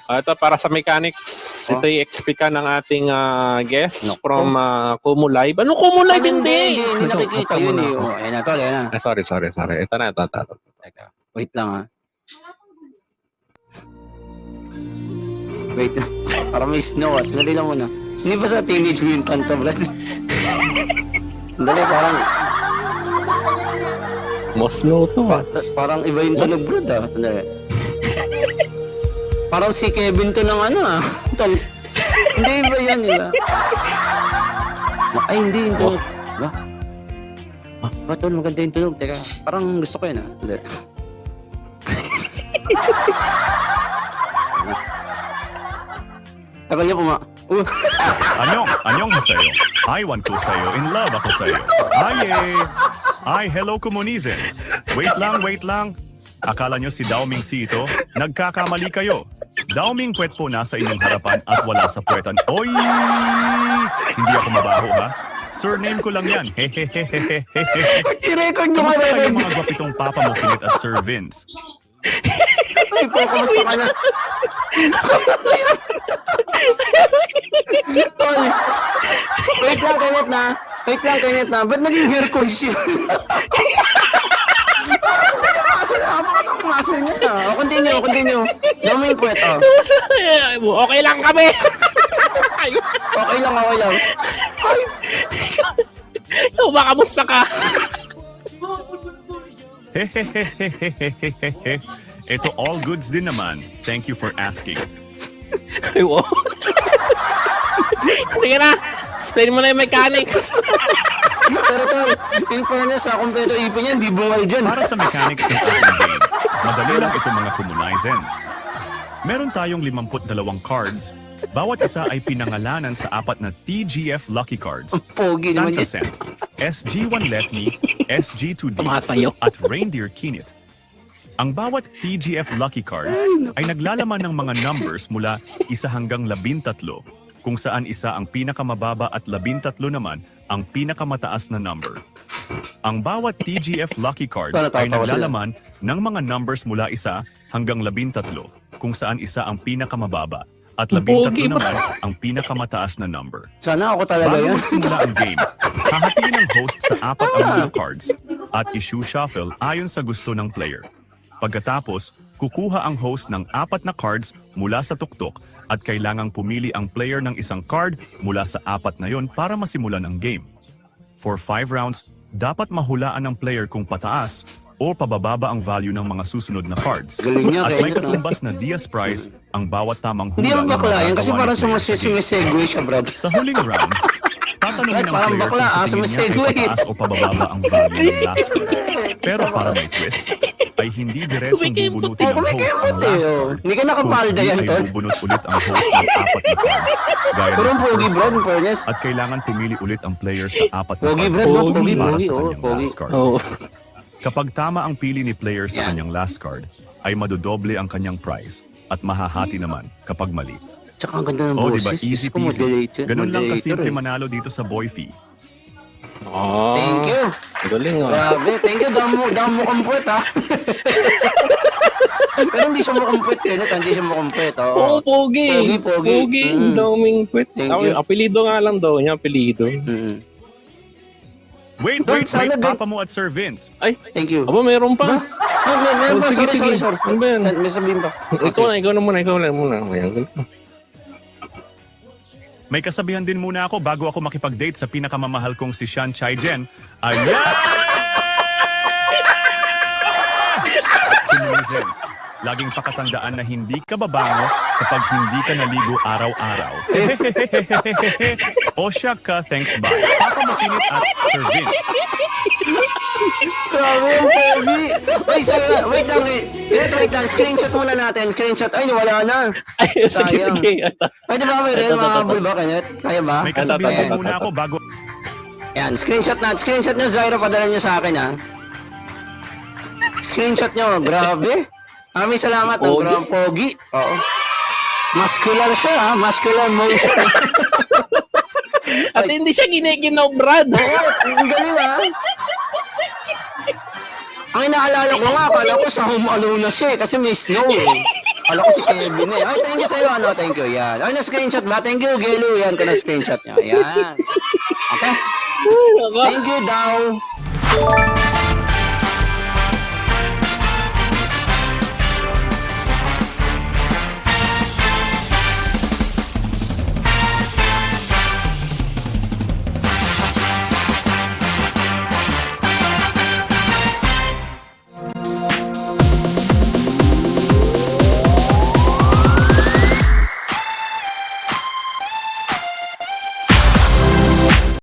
Ito para sa mechanics. Ito yung explica ng ating guest from Kumu Live. Ano Kumu Live? Hindi nakikita yun eh. Ayan na, tol, ayan na. Sorry. Ito na. Teka, wait lang ha. Wait lang. Parang may snow. Sandali lang muna. Hindi ba sa Teenage Mutant to, Brad? Sandali, parang... Most snow to. Parang iba yung tunog, Brad ah. Sandali. Parang si Kevin to ng ano ah. Tol. Hindi ba yan, diba? Ay, hindi yung tunog. Ba? Ba, tol, maganda yung tunog. Teka, parang gusto ko yun ah. Hindi. Tagal niya puma. Anyong hasayo. Iwan ko sa'yo. In love ako sa'yo. Ay, hello Kumunizens. Wait lang. Akala nyo si Daoming si ito? Nagkakamali kayo. Daoming puwet po nasa inyong harapan at wala sa puwetan. Oy! Hindi ako mabaho ha? Surname ko lang yan. Hehehehehehe. I-record nyo Kamusta ka kayo na. mga gwapitong Papa mo Kinit at Sir Vince? Ay po, kamusta ka na? Tol, wait lang, Kenneth na. Ba't naging Hercules yun? Muscle niya na. O, continue. Daming puwet, oh. Okay lang kami. Okay lang. Ikaw ba, kamusta ka? Hehehehehehehe. Ito all goods din naman. Thank you for asking. Ay, wow. Sige na. Explain mo na yung mechanics. Pero tol, in fairness sa kompleto ipin niya, hindi bungal dyan. Para sa mechanics ng ating game, madali lang ito mga Kumunizens. Meron tayong 52 cards. Bawat isa ay pinangalanan sa 4 na TGF Lucky Cards. Pogi naman Santa yun. Cent, SG1 Let Me, SG2D, Tumasayo. at Reindeer Kinit. Ang bawat TGF Lucky Cards ay naglalaman ng mga numbers mula 1 hanggang 13, kung saan isa ang pinakamababa at 13 naman ang pinakamataas na number. Ang bawat TGF Lucky Cards ay naglalaman ng mga numbers mula 1 hanggang 13, kung saan isa ang pinakamababa at 13 naman ang pinakamataas na number. Sana ako talaga Bago yan. magsimula ang game, hahatiin ng host sa 4 ang mga cards at issue shuffle ayon sa gusto ng player. Pagkatapos, kukuha ang host ng 4 na cards mula sa tuktok at kailangang pumili ang player ng isang card mula sa 4 na yon para masimulan ang game. For 5 rounds, dapat mahulaan ng player kung pataas o pabababa ang value ng mga susunod na cards. Galing niya, At may Kenneth, no? katumbas na Diaz prize ang bawat tamang hula. Hindi naman ng bakla yan, kasi magagawa parang ni player sa game. sumasegue siya, Brad. Sa huling round, tatanungin ng Parang player bakla, kung sa tingin niya sumasegue. ay pataas o pabababa ang value ng last card. Pero para may twist, ay hindi diretsong bubunutin ng host ang last card. Hindi ka nakapalda yan, Kung tol. ay bubunot ulit ang host ng 4 na cards. Gaya Pero ng ang sa pogi, first Brad, in round. fairness. At kailangan pumili ulit ang player sa 4 na Pogi, cards Brad, no? Pogi, para Pogi, sa oh, kanyang pogi. last card. Oh. Kapag tama ang pili ni player sa Yan. kanyang last card, ay madodoble ang kanyang prize at mahahati naman kapag mali. Tsaka ang ganda ng Oh, boses. diba? Easy Diyos ko, peasy. Ganun lang moderator, kasimple eh. manalo dito sa Boy Fee. Oh. Thank you. Galing ah. Grabe, thank you. Damo kumpwet, ha? Pero hindi siya makumpwet, Kenneth. Hindi siya makumpwet, Oo, oo. pogi. Pogi. Ang daming kwet. Thank you. Apelido nga lang daw niya, apelido. Wait, Don't sana, Papa mo at Sir Vince. Ay, Thank you. aba, meron pa. Meron pa, Sige, sige. sorry. Ano ba yan? May sabihin pa. Ikaw na muna. Ayan. May kasabihan din muna ako bago ako makipag-date sa pinakamamahal kong si Sean Chai-jen. Ayan! Kumunizens, laging pakatandaan na hindi ka babango kapag hindi ka naligo araw-araw. O siya ka, thanks bye. Papa Makinit at Sir Vince. Grabe yung pogi. Ay, wait lang. Screenshot muna natin. Ay, wala na. Ay, sige. Sayang. Pwede ba may rin mga ba, Kenneth? Kaya ba? May kasabihan Ayan. din muna ako bago... Yan, screenshot nyo, Zyro, padala nyo sa akin, ha? Screenshot nyo, grabe. Maraming salamat, ang Pogi. grabe pogi. Oo. Muscular siya, ha? Muscular motion. At hindi siya giniginaw, Brad. Oo, ang galing, ha? Ang inaalala ko nga, akala ko sa home alone na siya, kasi may snow, eh. Kala ko si Kevin eh. Ay, thank you sa'yo, ano, thank you, yan. Ay, na-screenshot ba? Thank you, Gelo, yan, ka na-screenshot niya, yan. Okay? Thank you daw.